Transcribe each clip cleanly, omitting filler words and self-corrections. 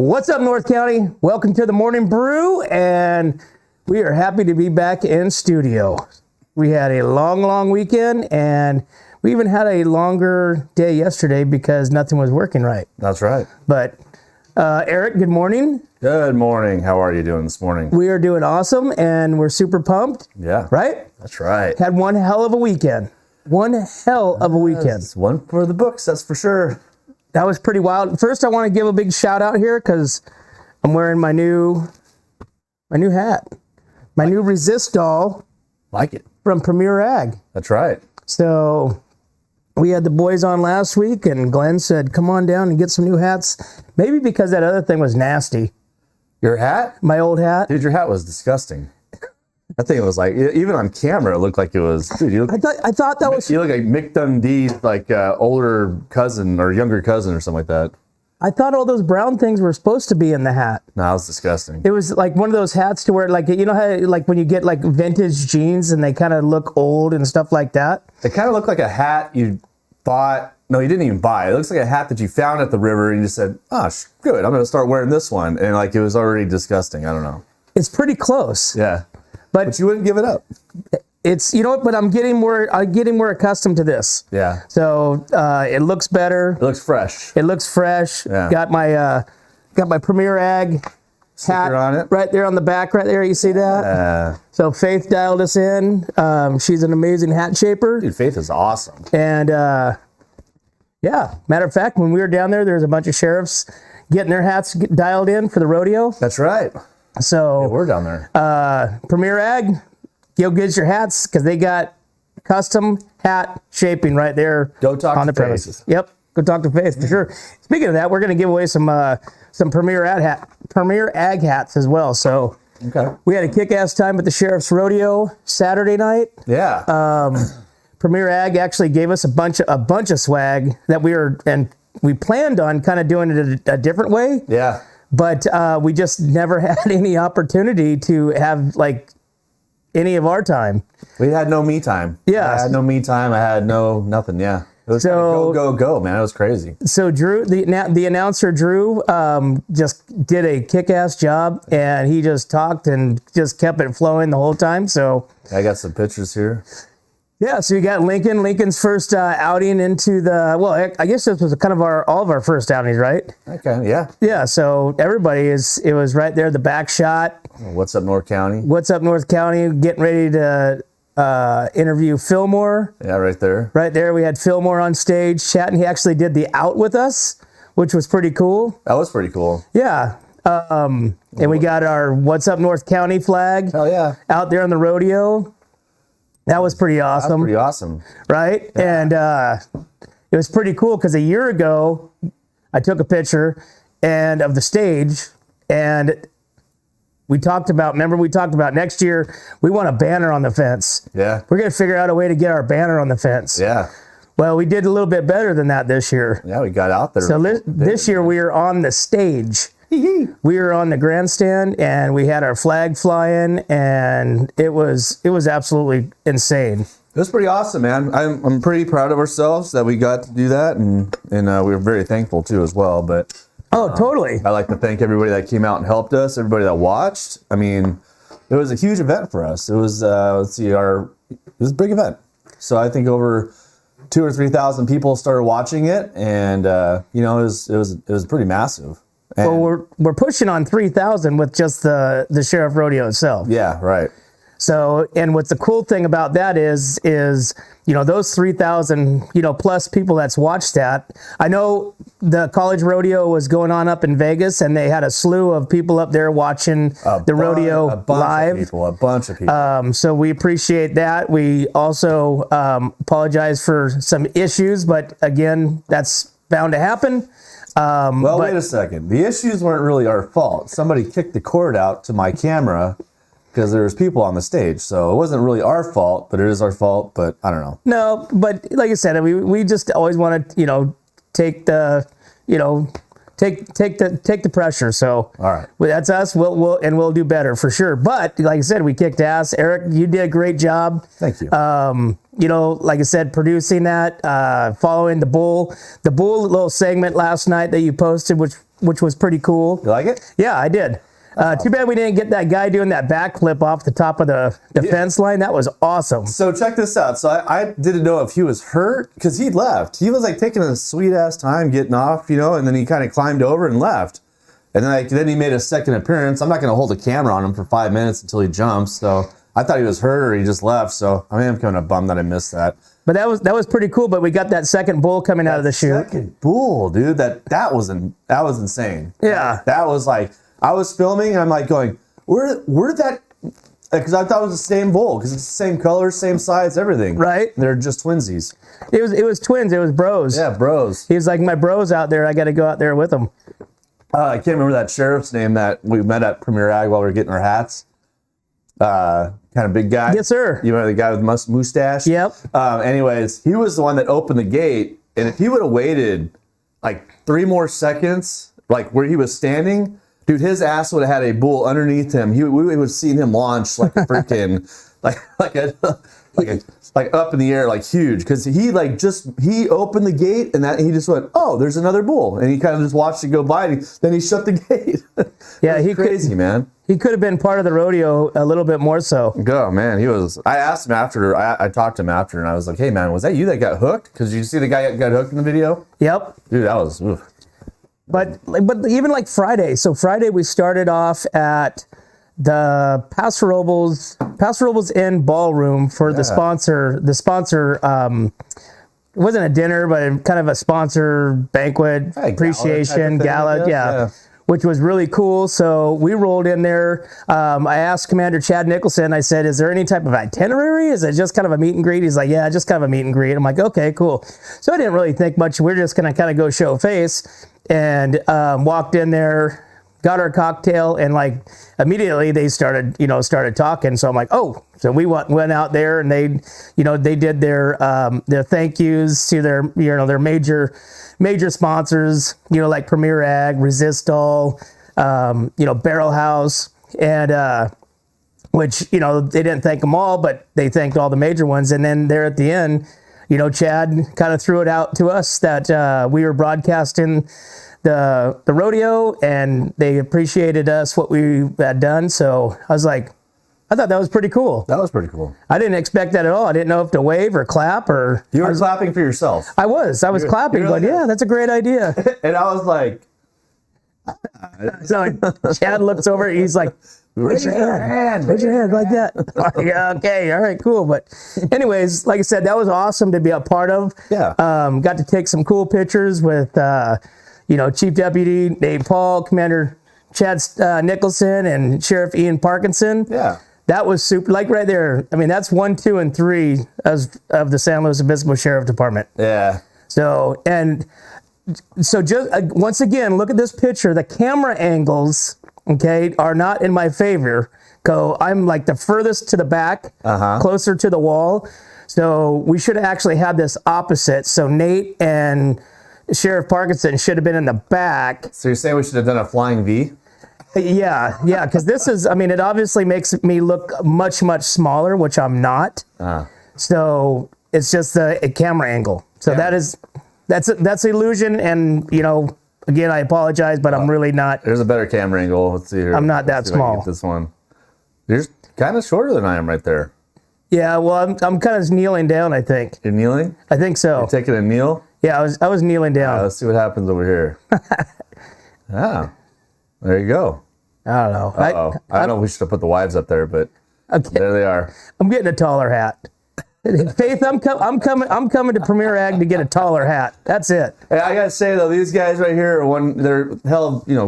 What's up, North County? Welcome to the Morning Brew, and we are happy to be back in studio. We had a long weekend, and we even had a longer day yesterday because nothing was working right. That's right. But Eric, good morning. Good morning. How are you doing this morning? We are doing awesome, and we're super pumped. Yeah. Right? That's right. Had one hell of a weekend. One hell of a weekend. It's one for the books, that's for sure. That was pretty wild. First, I want to give a big shout out here because I'm wearing my new hat, my new Resist doll. Like it. From Premier Ag. That's right. So we had the boys on last week, and Glenn said, "Come on down and get some new hats." Maybe because that other thing was nasty. Your hat? My old hat. Dude, your hat was disgusting. I think it was like, even on camera, it looked like it was. Dude, you look, I thought that was. You look like Mick Dundee's older cousin or younger cousin or something like that. I thought all those brown things were supposed to be in the hat. No, it was disgusting. It was like one of those hats to where, like, you know how like when you get like vintage jeans and they kind of look old and stuff like that. It kind of looked like a hat you bought. No, you didn't even buy it. It looks like a hat that you found at the river and you said, "Oh, good, I'm going to start wearing this one." And like it was already disgusting. I don't know. It's pretty close. Yeah. But you wouldn't give it up. It's, you know what, but I'm getting more accustomed to this. Yeah. So it looks better. It looks fresh. It looks fresh. Yeah. Got my Premier Ag hat on it. right there on the back right there. You see that? So Faith dialed us in. She's an amazing hat shaper. Dude, Faith is awesome. And yeah, matter of fact, when we were down there was a bunch of sheriffs getting their hats dialed in for the rodeo. That's right. So yeah, we're down there. Premier Ag, go get your hats because they got custom hat shaping right there. Go talk on to the premises. Faith. Yep, go talk to Faith for sure. Speaking of that, we're going to give away some Premier Ag hats as well. So okay, we had a kick-ass time at the Sheriff's Rodeo Saturday night. Yeah. Premier Ag actually gave us a bunch of swag that we planned on kind of doing it a different way. Yeah. But we just never had any opportunity to have like any of our time. We had no me time. Yeah. I had no me time. I had nothing. Yeah. It was go, man. It was crazy. So Drew, the announcer Drew, just did a kick-ass job, and he just talked and just kept it flowing the whole time. So I got some pictures here. yeah, so you got Lincoln's first outing into the, well, I guess this was kind of all of our first outings, right? Okay, yeah. Yeah, so it was right there, the back shot. What's up, North County? What's up, North County? Getting ready to interview Fillmore. Yeah, right there. Right there, we had Fillmore on stage chatting. He actually did the out with us, which was pretty cool. That was pretty cool. Yeah. And we got our What's Up North County flag. Hell yeah. Out there on the rodeo. That was pretty awesome. That's pretty awesome. Right? Yeah. And it was pretty cool because a year ago, I took a picture of the stage, and we talked about next year, we want a banner on the fence. Yeah. We're going to figure out a way to get our banner on the fence. Yeah. Well, we did a little bit better than that this year. Yeah, we got out there. So this year we were on the stage. We were on the grandstand, and we had our flag flying, and it was absolutely insane. It was pretty awesome, man. I'm pretty proud of ourselves that we got to do that, and we were very thankful too as well. But totally. I like to thank everybody that came out and helped us, everybody that watched. I mean, it was a huge event for us. It was it was a big event. So I think over 2,000 or 3,000 people started watching it, and it was pretty massive. And well, we're pushing on 3,000 with just the Sheriff Rodeo itself. Yeah, right. So, and what's the cool thing about that is those 3,000 plus people that's watched that. I know the college rodeo was going on up in Vegas, and they had a slew of people up there watching the rodeo live. A bunch of people. So we appreciate that. We also apologize for some issues, but again, that's bound to happen. Wait a second. The issues weren't really our fault. Somebody kicked the cord out to my camera because there was people on the stage. So it wasn't really our fault, but it is our fault. But I don't know. No, but like I said, we just always want to, take take the pressure. So All right. well, that's us. We'll do better for sure. But like I said, we kicked ass. Eric, you did a great job. Thank you. You know, like I said, producing that, following the bull little segment last night that you posted, which was pretty cool. You like it? Yeah, I did. Too bad we didn't get that guy doing that backflip off the top of the fence line. That was awesome. So check this out. So I didn't know if he was hurt because he left. He was like taking a sweet ass time getting off, you know, and then he kind of climbed over and left. And then he made a second appearance. I'm not going to hold a camera on him for 5 minutes until he jumps. So I thought he was hurt or he just left. So I am kind of bummed that I missed that. But that was pretty cool. But we got that second bull coming out of the chute. Second bull, dude. That was insane. Yeah. That was like, I was filming and I'm like going, where did that, because I thought it was the same bull because it's the same color, same size, everything. Right. They're just twinsies. It was twins. It was bros. Yeah, bros. He was like, my bros out there. I got to go out there with them. I can't remember that sheriff's name that we met at Premier Ag while we were getting our hats. Kind of big guy. Yes, sir. You remember the guy with the mustache? Yep. Anyways, he was the one that opened the gate. And if he would have waited like 3 more seconds, like where he was standing, dude, his ass would have had a bull underneath him. We would have seen him launch like a freaking, like up in the air, like huge. Because he opened the gate and he just went, oh, there's another bull, and he kind of just watched it go by. And then he shut the gate. Yeah, he crazy, man. He could have been part of the rodeo a little bit more so. Oh man, he was. I asked him after. I talked to him after, and I was like, hey man, was that you that got hooked? Because you see the guy that got hooked in the video. Yep. Dude, that was. Oof. But even like Friday. So Friday we started off at the Paso Robles Inn ballroom for the sponsor. The sponsor. It wasn't a dinner, but kind of a sponsor banquet, appreciation gala. Yeah. Which was really cool. So we rolled in there. I asked Commander Chad Nicholson, I said, is there any type of itinerary? Is it just kind of a meet and greet? He's like, yeah, just kind of a meet and greet. I'm like, okay, cool. So I didn't really think much. We're just going to kind of go show face, and walked in there, got our cocktail, and like immediately they started talking. So I'm like, oh, so we went out there, and they did their thank yous to their major sponsors, like Premier Ag, Resistol, Barrel House, and which, they didn't thank them all, but they thanked all the major ones. And then there at the end, Chad kind of threw it out to us that we were broadcasting the rodeo, and they appreciated us, what we had done. So I was like, I thought that was pretty cool. That was pretty cool. I didn't expect that at all. I didn't know if to wave or clap or... You were clapping for yourself. I was clapping, but yeah, that's a great idea. And I was like... So Chad looks over, he's like, raise your hand like that. Yeah, okay, all right, cool. But anyways, like I said, that was awesome to be a part of. Yeah. Got to take some cool pictures with, Chief Deputy Dave Paul, Commander Chad Nicholson, and Sheriff Ian Parkinson. Yeah. That was super, like right there. I mean, that's 1, 2, and 3 of the San Luis Obispo Sheriff Department. Yeah. So just once again, look at this picture. The camera angles, okay, are not in my favor. I'm like the furthest to the back, closer to the wall. So we should have actually had this opposite. So Nate and Sheriff Parkinson should have been in the back. So you're saying we should have done a flying V? Yeah, because this is, it obviously makes me look much, much smaller, which I'm not. So it's just a camera angle. So that's illusion, and, again, I apologize, but I'm really not. There's a better camera angle. Let's see here. I'm not that small. Get this one. You're kind of shorter than I am right there. Yeah, well, I'm kind of kneeling down, I think. You're kneeling? I think so. You're taking a kneel? Yeah, I was kneeling down. Let's see what happens over here. There you go. I don't know. I don't know if we should have put the wives up there, but there they are. I'm getting a taller hat. Faith, I'm coming to Premier Ag to get a taller hat. That's it. Hey, I gotta say though, these guys right here they're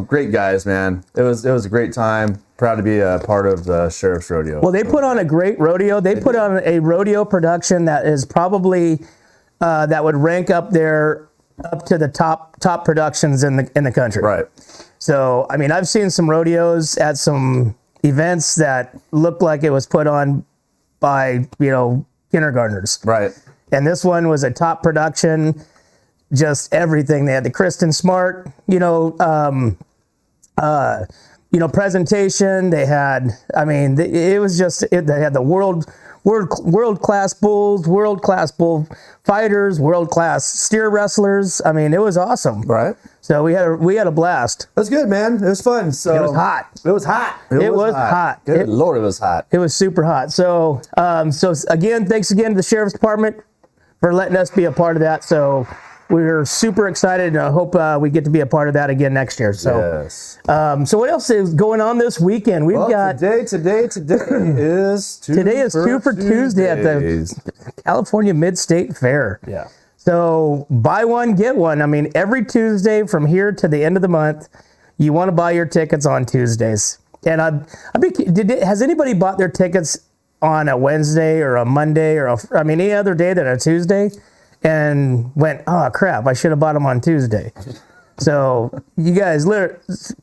great guys, man. It was a great time. Proud to be a part of the Sheriff's Rodeo. Well, they put on a great rodeo. They put on a rodeo production that is probably that would rank up there up to the top productions in the country. Right. So, I've seen some rodeos at some events that looked like it was put on by, kindergartners. Right. And this one was a top production, just everything. They had the Kristen Smart, presentation. They had, it was just, they had the world class bulls, world class bull fighters, world class steer wrestlers. I mean, it was awesome. Right. So we had a blast. That's good, man. It was fun. So It was hot. It was hot. It was hot. Good Lord, it was hot. It was super hot. So, again, thanks again to the Sheriff's Department for letting us be a part of that. So we're super excited, and I hope we get to be a part of that again next year. So, yes. So what else is going on this weekend? We've got today is Two for Tuesday at the California Mid-State Fair. Yeah. So buy one, get one. I mean, every Tuesday from here to the end of the month, you want to buy your tickets on Tuesdays. And has anybody bought their tickets on a Wednesday or a Monday or any other day than a Tuesday, and went, oh crap, I should have bought them on Tuesday? So you guys,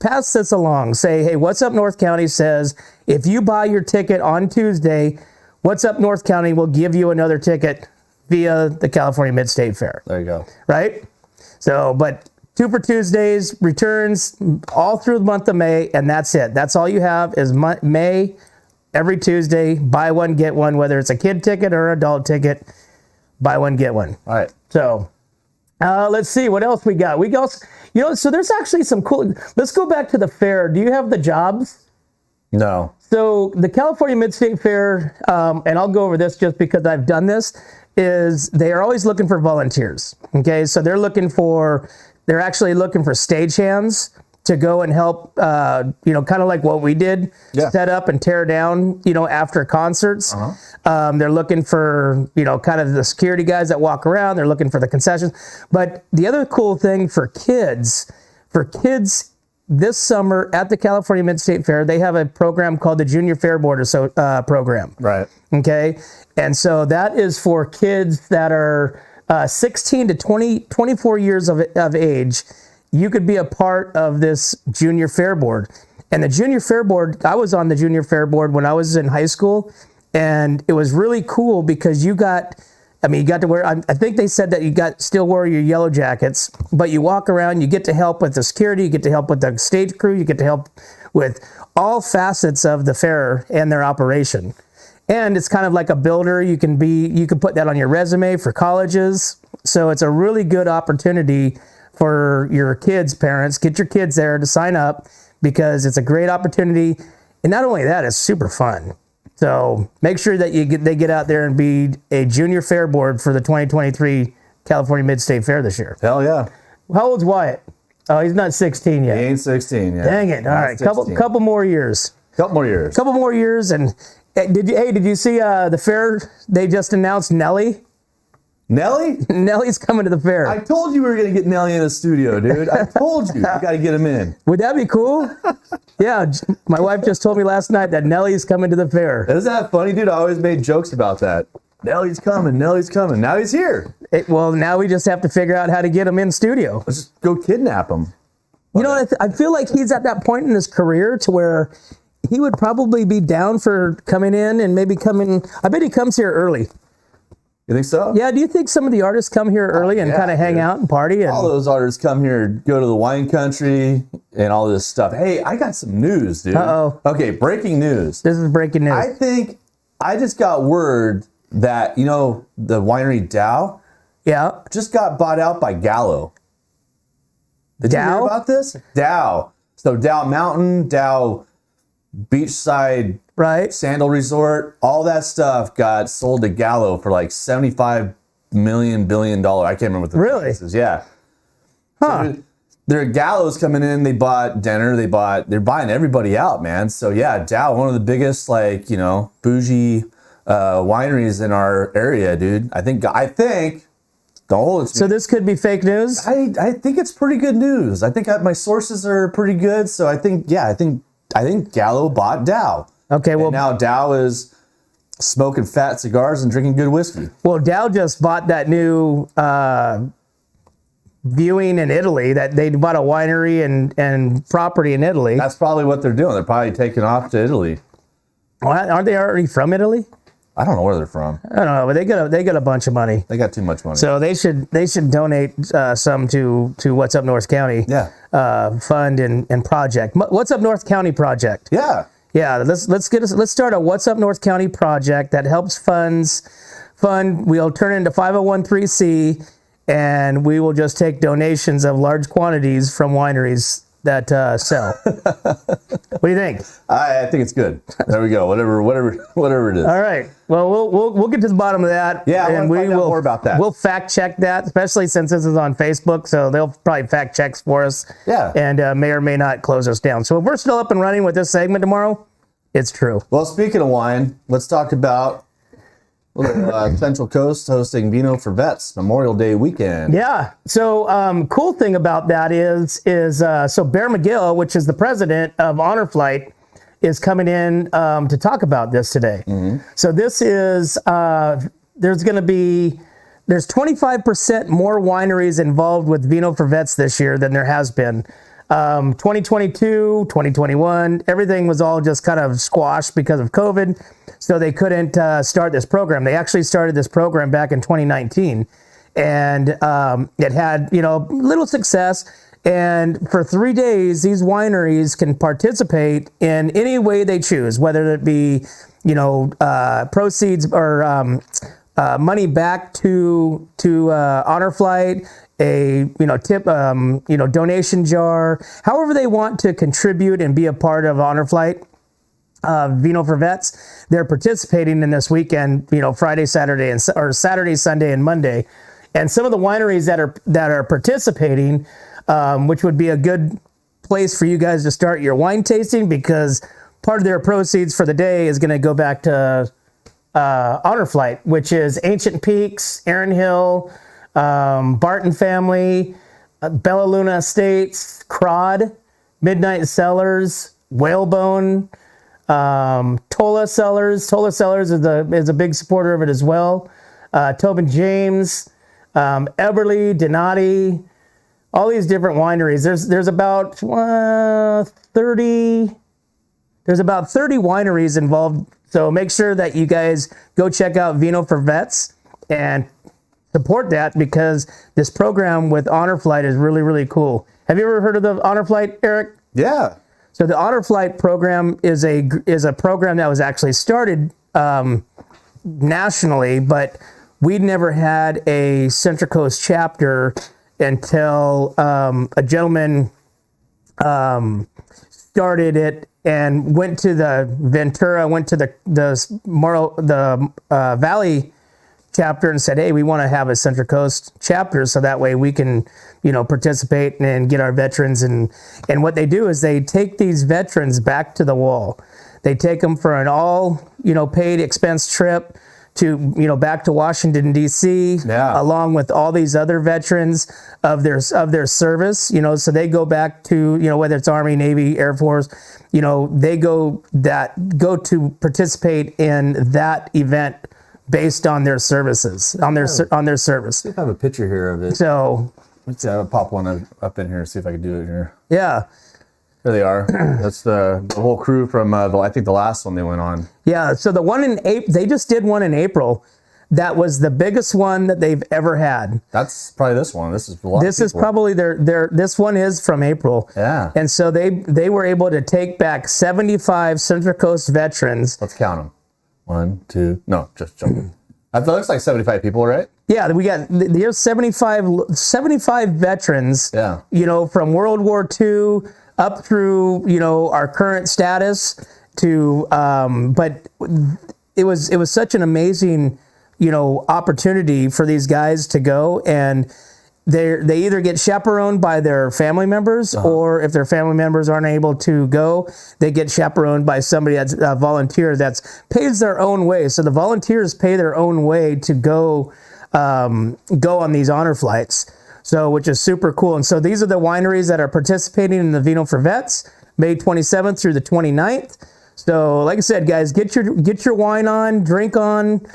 pass this along. Say, hey, What's Up North County says, if you buy your ticket on Tuesday, What's Up North County will give you another ticket via the California Mid-State Fair. There you go. Right? So, but Two for Tuesdays returns all through the month of May, and that's it. That's all you have is May. Every Tuesday, buy one, get one, whether it's a kid ticket or adult ticket, buy one, get one. All right. So, let's see what else we got. We also, so there's actually some cool, let's go back to the fair. Do you have the jobs? No. So the California Mid-State Fair, and I'll go over this just because I've done this, is they are always looking for volunteers. Okay, so they're actually looking for stagehands to go and help, kind of like what we did, set up and tear down, after concerts. They're looking for, kind of the security guys that walk around. They're looking for the concessions. But the other cool thing for kids this summer at the California Mid-State Fair, they have a program called the Junior Fair Board program. Right. Okay. And so that is for kids that are 16 to 24 years of age. You could be a part of this Junior Fair Board. And the Junior Fair Board, I was on the Junior Fair Board when I was in high school, and it was really cool because you got to wear, I think they said that you still wear your yellow jackets, but you walk around, you get to help with the security, you get to help with the stage crew, you get to help with all facets of the fair and their operation. And it's kind of like a builder. You can put that on your resume for colleges. So it's a really good opportunity for your kids' parents. Get your kids there to sign up because it's a great opportunity. And not only that, it's super fun. So make sure that they get out there and be a Junior Fair Board for the 2023 California Mid-State Fair this year. Hell yeah. How old's Wyatt? Oh, he's not 16 yet. He ain't 16 yet. Dang it. All right. Couple more years. Couple more years. And did you see the fair? They just announced Nelly. Nelly? Nelly's coming to the fair. I told you we were going to get Nelly in the studio, dude. I told you. You got to get him in. Would that be cool? Yeah. My wife just told me last night that Nelly's coming to the fair. Isn't that funny, dude? I always made jokes about that. Nelly's coming. Now he's here. Well, now we just have to figure out how to get him in studio. Let's just go kidnap him. I feel like he's at that point in his career to where he would probably be down for coming in and maybe coming. I bet he comes here early. You think so? Yeah. Do you think some of the artists come here early and kind of hang out and party? All those artists come here, go to the wine country and all this stuff. Hey, I got some news, dude. Uh-oh. Okay, breaking news. This is breaking news. I think I just got word that, the winery Dow just got bought out by Gallo. Did you hear about this? Dow. So Dow Mountain, Dow Beachside, right? Sandal Resort, all that stuff got sold to Gallo for like $75 billion. I can't remember what the price is. Yeah. Huh. So their Gallo's coming in. They bought dinner. They're buying everybody out, man. So yeah, Dow, one of the biggest bougie wineries in our area, dude. I think. Don't hold it to me. So this could be fake news? I think it's pretty good news. I think my sources are pretty good. So I think Gallo bought Dow. Okay, well, and now Dow is smoking fat cigars and drinking good whiskey. Well, Dow just bought that new viewing in Italy. That they bought a winery and property in Italy. That's probably what they're doing. They're probably taking off to Italy. Well, aren't they already from Italy? I don't know where they're from. I don't know, but they got a bunch of money. They got too much money. So they should donate some to What's Up North County. Yeah. Fund and project. What's Up North County project. Yeah. Yeah. Let's start a What's Up North County project that helps fund. We'll turn it into 501(c), and we will just take donations of large quantities from wineries that sell. What do you think? I think it's good. There we go. Whatever it is. All right. Well, we'll get to the bottom of that. Yeah, and we will more about that. We'll fact check that, especially since this is on Facebook. So they'll probably fact checks for us. Yeah. And may or may not close us down. So if we're still up and running with this segment tomorrow, it's true. Well, speaking of wine, let's talk about Central Coast hosting Vino for Vets Memorial Day weekend. Yeah. So cool thing about that is so Bear McGill, which is the president of Honor Flight, is coming in to talk about this today. Mm-hmm. So this is there's 25% more wineries involved with Vino for Vets this year than there has been. 2022, 2021, everything was all just kind of squashed because of COVID. So they couldn't start this program. They actually started this program back in 2019, and it had little success. And for 3 days, these wineries can participate in any way they choose, whether it be proceeds or money back to Honor Flight, a tip, donation jar, however they want to contribute and be a part of Honor Flight. Vino for Vets, they're participating in this weekend, Friday, Saturday, or Saturday, Sunday, and Monday. And some of the wineries that are participating, which would be a good place for you guys to start your wine tasting, because part of their proceeds for the day is going to go back to Honor Flight, which is Ancient Peaks, Erin Hill, Barton Family, Bella Luna Estates, Crod, Midnight Cellars, Whalebone, Tola Cellars. Tola Cellars is a big supporter of it as well. Tobin James, Eberly, Donati, all these different wineries. There's about 30 wineries involved. So make sure that you guys go check out Vino for Vets and support that, because this program with Honor Flight is really, really cool. Have you ever heard of the Honor Flight, Eric? Yeah. So the Honor Flight program is a program that was actually started nationally, but we'd never had a Central Coast chapter until a gentleman started it and went to the Ventura, went to the Valley chapter and said, hey, we want to have a Central Coast chapter so that way we can, participate and get our veterans. And what they do is they take these veterans back to the wall. They take them for an all, paid expense trip to, back to Washington, D.C., along with all these other veterans of their service, so they go back to, whether it's Army, Navy, Air Force, they go to participate in that event based on their services, on their service. I have a picture here of it. So let's see, I'll pop one up in here, see if I can do it here. Yeah. There they are. That's the whole crew from I think the last one they went on. Yeah. So the one in April, they just did one in April. That was the biggest one that they've ever had. That's probably this one. This is a lot. This is probably this one is from April. Yeah. And so they were able to take back 75 Central Coast veterans. Let's count them. 1, 2. No, just jump. That looks like 75 people, right? Yeah, there's 75 veterans. Yeah. From World War II up through our current status to but it was such an amazing opportunity for these guys to go, and they either get chaperoned by their family members, or if their family members aren't able to go, they get chaperoned by somebody that's a volunteer that's pays their own way. So the volunteers pay their own way to go on these honor flights. So, which is super cool. And so these are the wineries that are participating in the Vino for Vets, May 27th through the 29th. So, like I said, guys, get your wine on, drink on.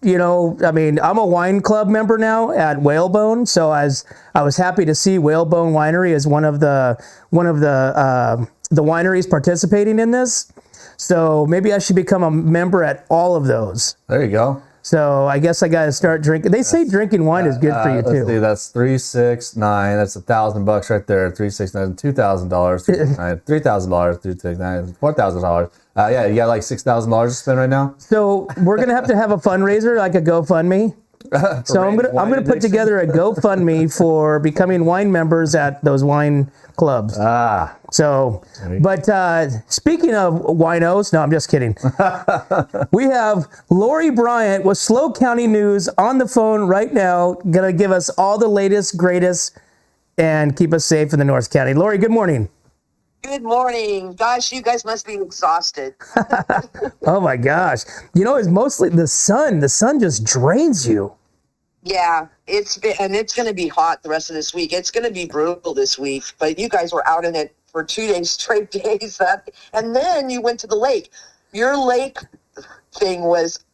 I'm a wine club member now at Whalebone, so I was happy to see Whalebone Winery as one of the wineries participating in this. So maybe I should become a member at all of those. There you go. So I guess I got to start drinking. They say drinking wine is good for you Let's too. see, that's 369. That's $1,000 right there. 369, $2,000, $3,000, 369, $4,000. Yeah, you got like $6,000 to spend right now. So we're gonna have to have a fundraiser, like a GoFundMe. So I'm gonna put together a GoFundMe for becoming wine members at those wine clubs. So, but speaking of winos, no, I'm just kidding. We have Lori Bryant with Slow County News on the phone right now, gonna give us all the latest, greatest, and keep us safe in the North County. Lori, good morning. Good morning. Gosh, you guys must be exhausted. Oh my gosh. You know, it's mostly the sun. The sun just drains you. Yeah, it's going to be hot the rest of this week. It's going to be brutal this week, but you guys were out in it for 2 days, straight days. And then you went to the lake. Your lake thing was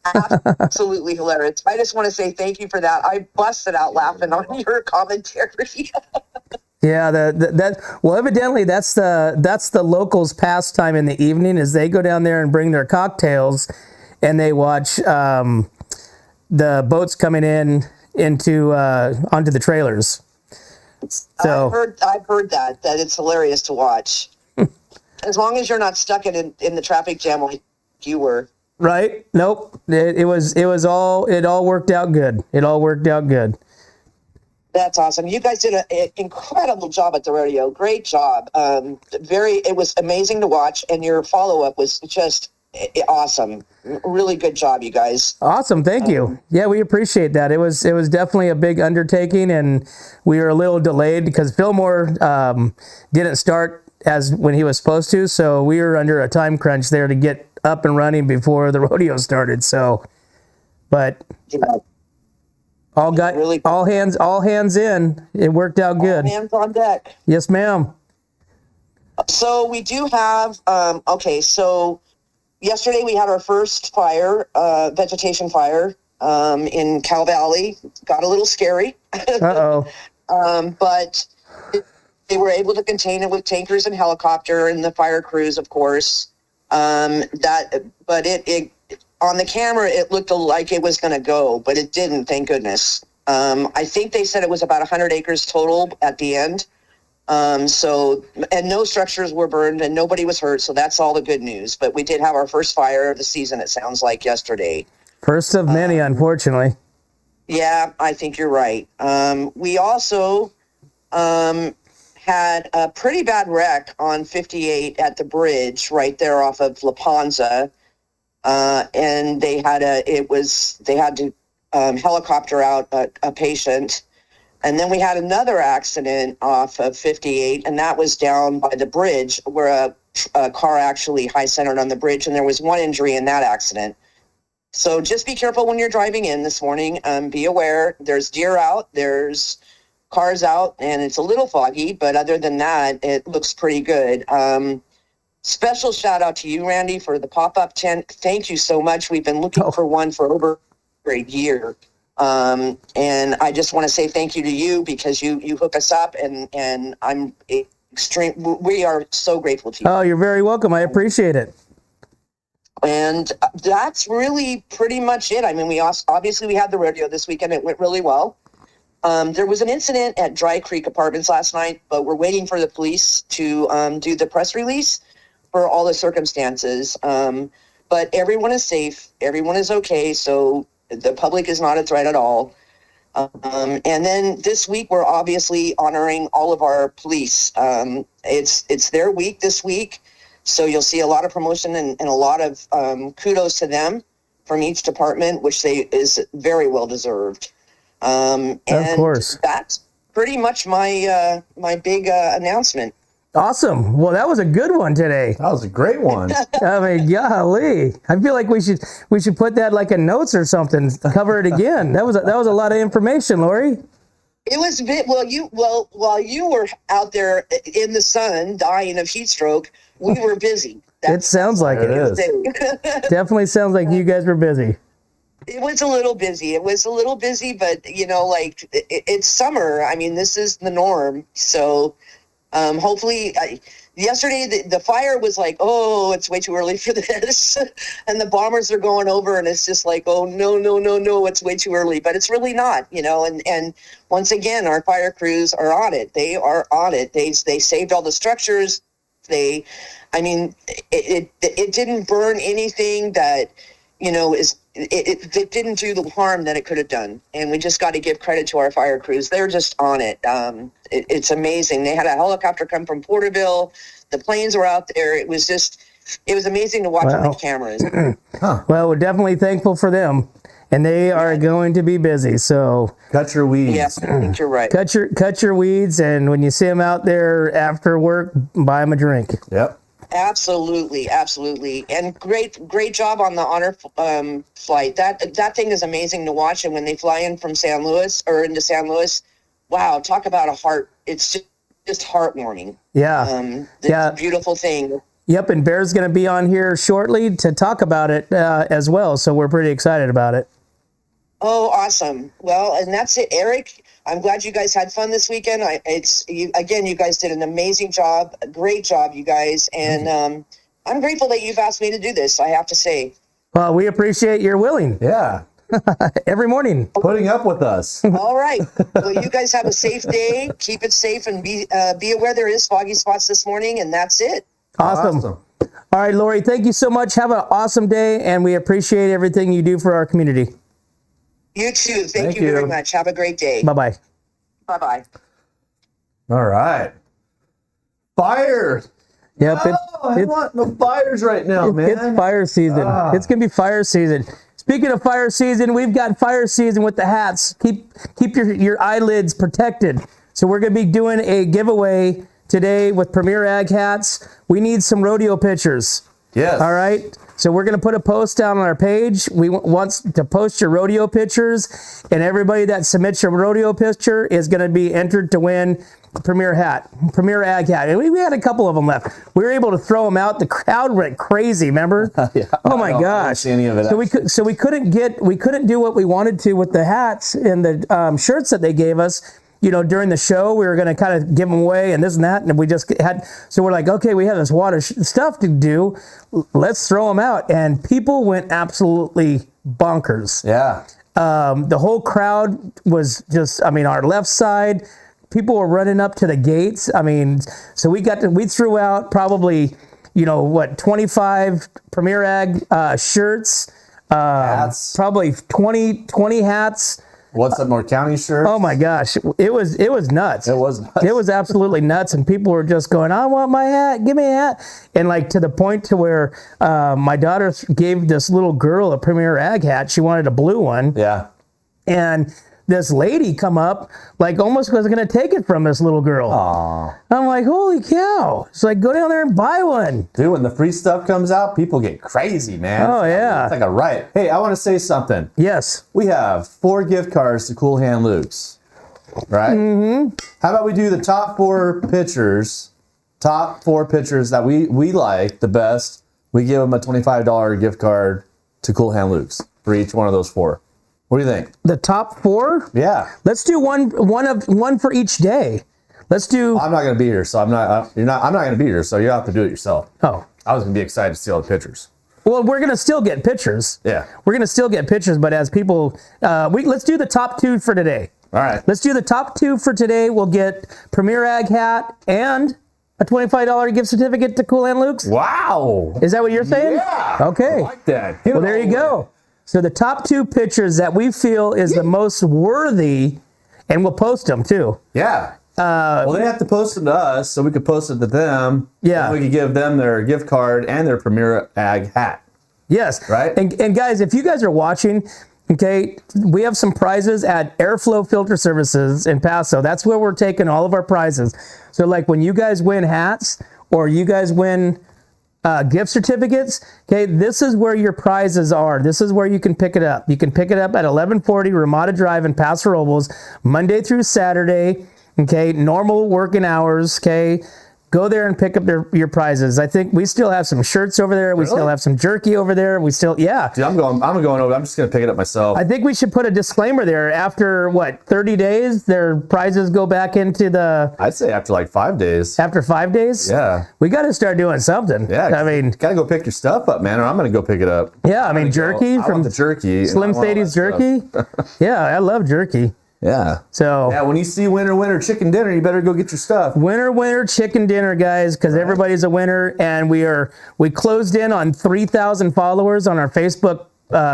absolutely hilarious. I just want to say thank you for that. I busted out laughing on your commentary. Yeah, well, evidently that's the locals' pastime in the evening is they go down there and bring their cocktails, and they watch the boats coming onto the trailers. So I've heard that it's hilarious to watch, as long as you're not stuck in the traffic jam like you were. Right? Nope. It all worked out good. It all worked out good. That's awesome. You guys did an incredible job at the rodeo. Great job. It was amazing to watch, and your follow-up was just awesome. Really good job, you guys. Awesome. Thank you. Yeah, we appreciate that. It was definitely a big undertaking, and we were a little delayed because Fillmore didn't start as when he was supposed to, so we were under a time crunch there to get up and running before the rodeo started. So, but all hands in. It worked out good. All hands on deck. Yes, ma'am. So we do have. So yesterday we had our first fire, vegetation fire, in Cal Valley. Got a little scary. Uh-oh. But they were able to contain it with tankers and helicopter and the fire crews, of course. But it on the camera, it looked like it was going to go, but it didn't, thank goodness. I think they said it was about 100 acres total at the end. And no structures were burned and nobody was hurt. So that's all the good news. But we did have our first fire of the season, it sounds like, yesterday. First of many, unfortunately. Yeah, I think you're right. We also had a pretty bad wreck on 58 at the bridge right there off of La Panza. And they had to helicopter out a patient. And then we had another accident off of 58, and that was down by the bridge where a car actually high-centered on the bridge, and there was one injury in that accident. So just be careful when you're driving in this morning. Be aware. There's deer out, there's cars out, and it's a little foggy, but other than that, it looks pretty good. Special shout out to you, Randy, for the pop-up tent. Thank you so much. We've been looking for one for over a year. And I just want to say thank you to you because you hook us up, and I'm we are so grateful to you. Oh, you're very welcome. I appreciate it. And that's really pretty much it. I mean, we obviously had the rodeo this weekend. It went really well. There was an incident at Dry Creek Apartments last night, but we're waiting for the police to do the press release for all the circumstances. But everyone is safe. Everyone is okay. So the public is not a threat at all. And then this week, we're obviously honoring all of our police. It's their week this week. So you'll see a lot of promotion and a lot of kudos to them from each department, which is very well deserved. And of course, that's pretty much my big announcement. Awesome. Well, that was a good one today. That was a great one. I mean, golly, I feel like we should put that like in notes or something. Cover it again. That was a lot of information, Lori. It was a bit. While you were out there in the sun dying of heat stroke, we were busy. It sounds like it is. Definitely sounds like you guys were busy. It was a little busy, but it's summer. I mean, this is the norm. So hopefully yesterday the fire was like, oh, it's way too early for this. And the bombers are going over and it's just like, oh, no, it's way too early. But it's really not, and once again, our fire crews are on it. They are on it. They saved all the structures. It didn't burn anything that, it didn't do the harm that it could have done. And we just got to give credit to our fire crews. They're just on it. It's amazing. They had a helicopter come from Porterville. The planes were out there. It was amazing to watch on the cameras. Well, we're definitely thankful for them. And they are going to be busy. So cut your weeds. Yeah, I think you're right. Cut your weeds. And when you see them out there after work, buy them a drink. Yep. Absolutely, and great job on the honor flight. That thing is amazing to watch. And when they fly in from San Luis or into San Luis, wow, talk about a heart. It's just heartwarming. Yeah, it's a beautiful thing. Yep, and Bear's going to be on here shortly to talk about it as well. So we're pretty excited about it. Oh, awesome. Well, and that's it, Eric. I'm glad you guys had fun this weekend. You guys did an amazing job. A great job, you guys. And I'm grateful that you've asked me to do this, I have to say. Well, we appreciate your willing. Yeah. Every morning. Putting up with us. All right. Well, you guys have a safe day. Keep it safe and be aware there is foggy spots this morning, and that's it. Awesome. All right, Lori, thank you so much. Have an awesome day, and we appreciate everything you do for our community. You too. Thank you very much. Have a great day. Bye-bye. Bye-bye. All right. Fire. Yep. I want no fires right now, man. It's fire season. It's going to be fire season. Speaking of fire season, we've got fire season with the hats. Keep your eyelids protected. So we're going to be doing a giveaway today with Premier Ag hats. We need some rodeo pictures. Yes. All right. So we're going to put a post down on our page. We want to post your rodeo pictures, and everybody that submits your rodeo picture is going to be entered to win Premier Ag hat. And we had a couple of them left. We were able to throw them out. The crowd went crazy. Remember? Yeah, oh my gosh! I didn't see any of it. So we couldn't do what we wanted to with the hats and the shirts that they gave us. During the show, we were going to kind of give them away and this and that. And we just so we're like, okay, we have this water stuff to do. Let's throw them out. And people went absolutely bonkers. Yeah. The whole crowd was just, our left side, people were running up to the gates. So we threw out probably, 25 Premier Ag shirts, hats. Probably 20 hats. What's up, more county shirts? Oh my gosh, it was nuts. It was nuts. It was absolutely nuts, and people were just going, "I want my hat, give me a hat," and to the point to where my daughter gave this little girl a Premier Ag hat. She wanted a blue one. Yeah. And this lady come up, almost was going to take it from this little girl. Aww. I'm like, holy cow. It's like, go down there and buy one. Dude, when the free stuff comes out, people get crazy, man. Oh, yeah. It's like a riot. Hey, I want to say something. Yes. We have 4 gift cards to Cool Hand Luke's, right? Mm-hmm. How about we do the top 4 pitchers that we like the best. We give them a $25 gift card to Cool Hand Luke's for each one of those 4. What do you think? The top 4? Yeah. Let's do one for each day. Let's do. I'm not going to be here, so I'm not going to be here, so you have to do it yourself. Oh. I was going to be excited to see all the pictures. Well, we're going to still get pictures. Yeah. We're going to still get pictures, but as people, let's do the top 2 for today. All right. Let's do the top 2 for today. We'll get Premier Ag hat and a $25 gift certificate to Cool Hand Luke's. Wow. Is that what you're saying? Yeah. Okay. I like that. Well, there you go. So the top 2 pictures that we feel is the most worthy, and we'll post them too. Yeah. Well, they have to post them to us so we could post it to them. Yeah. And we could give them their gift card and their Premier Ag hat. Yes. Right. And guys, if you guys are watching, okay, we have some prizes at Airflow Filter Services in Paso. That's where we're taking all of our prizes. So when you guys win hats or you guys win gift certificates, okay, this is where your prizes are. This is where you can pick it up. You can pick it up at 1140 Ramada Drive in Paso Robles, Monday through Saturday, okay, normal working hours, okay. Go there and pick up your prizes. I think we still have some shirts over there. We still have some jerky over there. We still, yeah. Dude, I'm going over. I'm just going to pick it up myself. I think we should put a disclaimer there. After, 30 days, their prizes go back into the... I'd say after like 5 days. After 5 days? Yeah. We got to start doing something. Yeah. I mean... Got to go pick your stuff up, man, or I'm going to go pick it up. Yeah, I mean, jerky I want the jerky. Slim Sadie's jerky. Yeah, I love jerky. Yeah. So yeah, when you see winner chicken dinner, you better go get your stuff. Winner chicken dinner, guys, because everybody's a winner, and we closed in on 3,000 followers on our Facebook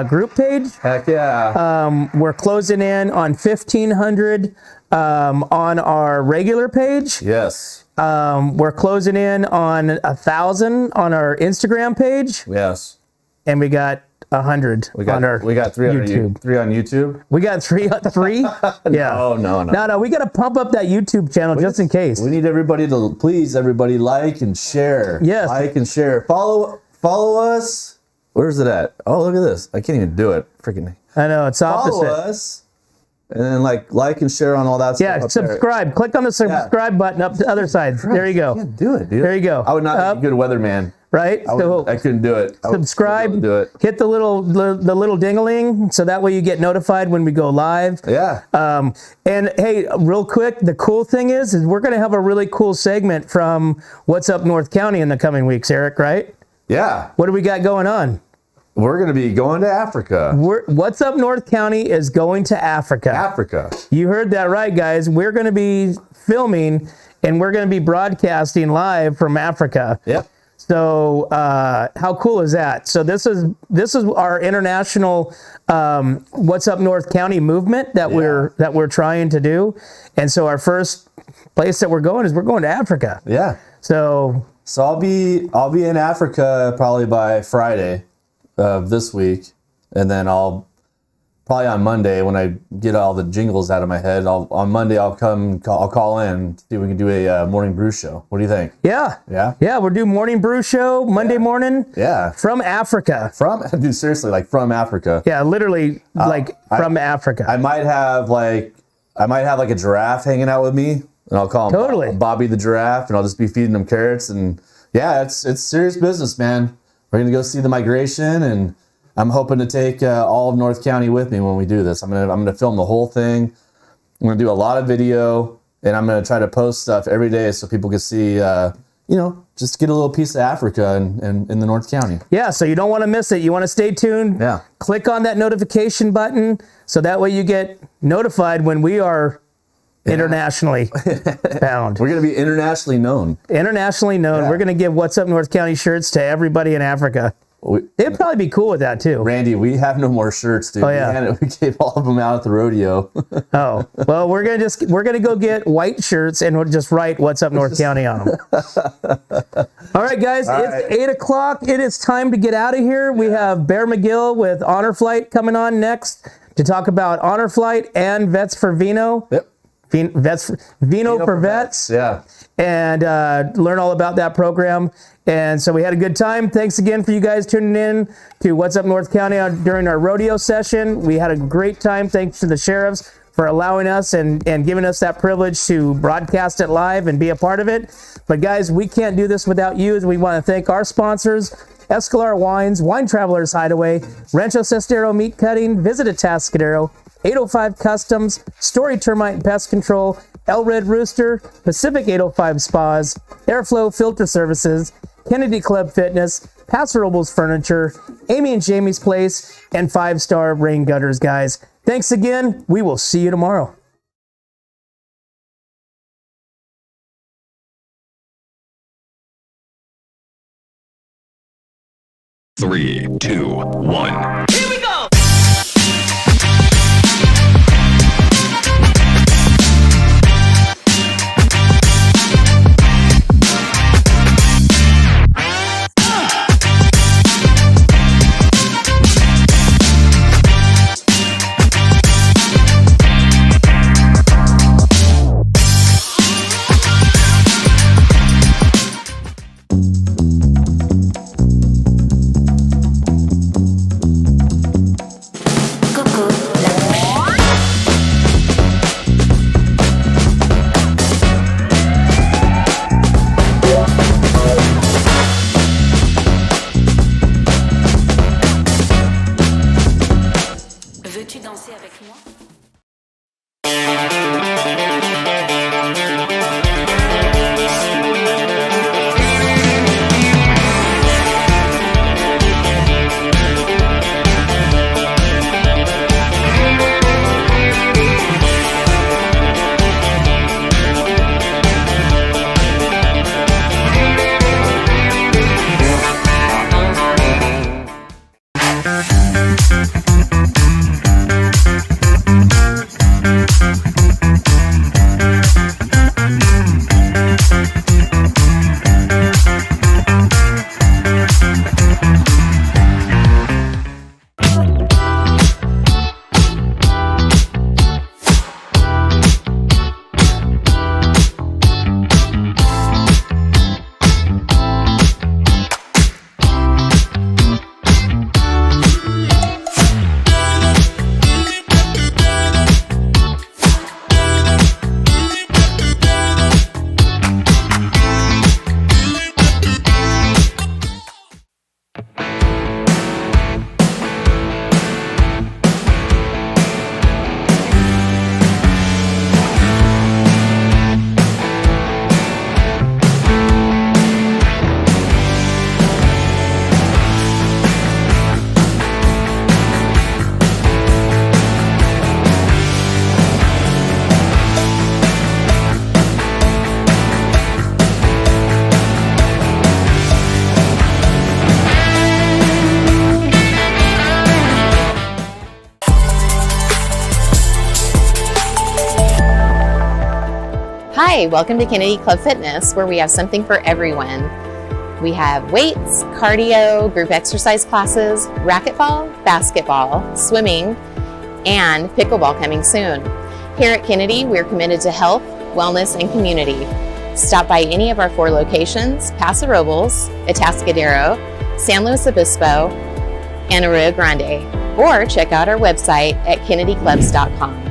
group page. Heck yeah. We're closing in on 1,500 on our regular page. Yes. We're closing in on 1,000 on our Instagram page. Yes. And we got 100 on our we got 3 YouTube. 3 on YouTube. We got three? Yeah. No. We got to pump up that YouTube channel just in case. We need everybody to everybody like and share. Yes. Like and share. Follow us. Where's it at? Oh, look at this. I can't even do it. Freaking. I know, it's opposite. Follow us. And then like and share on all that stuff. Yeah, subscribe. Click on the subscribe button up the other side. There you go. I can't do it, dude. There you go. I would not be a good weatherman. Right? I couldn't do it. Subscribe. Do it. Hit the little ding-a-ling so that way you get notified when we go live. Yeah. And hey, real quick, the cool thing is we're going to have a really cool segment from What's Up North County in the coming weeks, Eric, right? Yeah. What do we got going on? We're going to be going to Africa. What's Up North County is going to Africa. Africa. You heard that right, guys. We're going to be filming and we're going to be broadcasting live from Africa. Yep. So how cool is that? So this is our international What's Up North County movement that we're trying to do. And so our first place that we're going to Africa. Yeah. So I'll be in Africa probably by Friday of this week, and then I'll probably on Monday when I get all the jingles out of my head. On Monday I'll call in, see if we can do a morning brew show. What do you think? Yeah. Yeah. Yeah, we're doing morning brew show Monday morning. Yeah. From Africa. Dude, seriously, like from Africa. Yeah, literally from Africa. I might have like a giraffe hanging out with me, and I'll call him Bobby the giraffe, and I'll just be feeding him carrots. And yeah, it's serious business, man. We're gonna go see the migration, and I'm hoping to take all of North County with me when we do this. I'm gonna film the whole thing. I'm gonna do a lot of video, and I'm gonna try to post stuff every day so people can see, just get a little piece of Africa and in the North County. Yeah, so you don't want to miss it. You want to stay tuned. Yeah. Click on that notification button so that way you get notified when we are internationally bound. We're gonna be internationally known. Internationally known. Yeah. We're gonna give What's Up North County shirts to everybody in Africa. They'd probably be cool with that too. Randy, we have no more shirts, dude. Oh yeah, we gave all of them out at the rodeo. Oh well, we're gonna go get white shirts and we'll just write What's Up North County on them. All right, guys, it's 8 o'clock. It is time to get out of here. We have Bear McGill with Honor Flight coming on next to talk about Honor Flight and Vets for Vino. Yep. Vino for Vets. Yeah. And learn all about that program. And so we had a good time. Thanks again for you guys tuning in to What's Up North County during our rodeo session. We had a great time. Thanks to the sheriffs for allowing us and giving us that privilege to broadcast it live and be a part of it. But guys, we can't do this without you. We want to thank our sponsors, Escalar Wines, Wine Travelers Hideaway, Rancho Sestero Meat Cutting, Visit Atascadero, 805 Customs, Story Termite and Pest Control, El Red Rooster, Pacific 805 Spas, Airflow Filter Services, Kennedy Club Fitness, Paso Robles Furniture, Amy and Jamie's Place, and 5-Star Rain Gutters, guys. Thanks again. We will see you tomorrow. Three, two, one. Here we go! Veux-tu danser avec moi? Hi, welcome to Kennedy Club Fitness, where we have something for everyone. We have weights, cardio, group exercise classes, racquetball, basketball, swimming, and pickleball coming soon. Here at Kennedy, we're committed to health, wellness, and community. Stop by any of our 4 locations: Paso Robles, Atascadero, San Luis Obispo, and Arroyo Grande, or check out our website at kennedyclubs.com.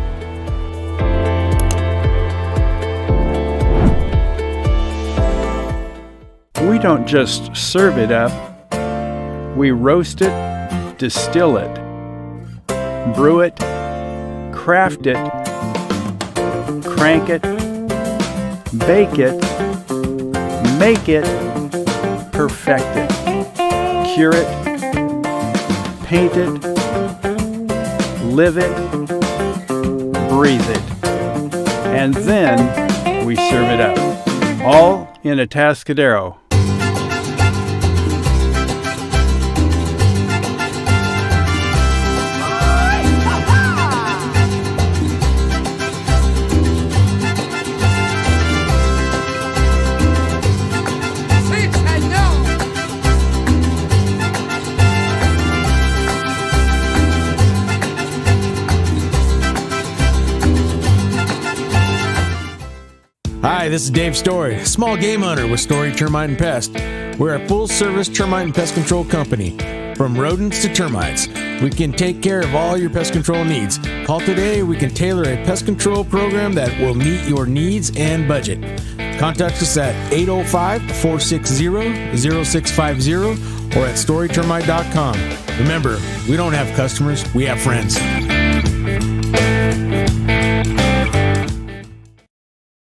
We don't just serve it up, we roast it, distill it, brew it, craft it, crank it, bake it, make it, perfect it, cure it, paint it, live it, breathe it, and then we serve it up, all in Atascadero. Hi, this is Dave Story, small game hunter with Story Termite and Pest. We're a full-service termite and pest control company. From rodents to termites, we can take care of all your pest control needs. Call today, we can tailor a pest control program that will meet your needs and budget. Contact us at 805-460-0650 or at storytermite.com. Remember, we don't have customers, we have friends.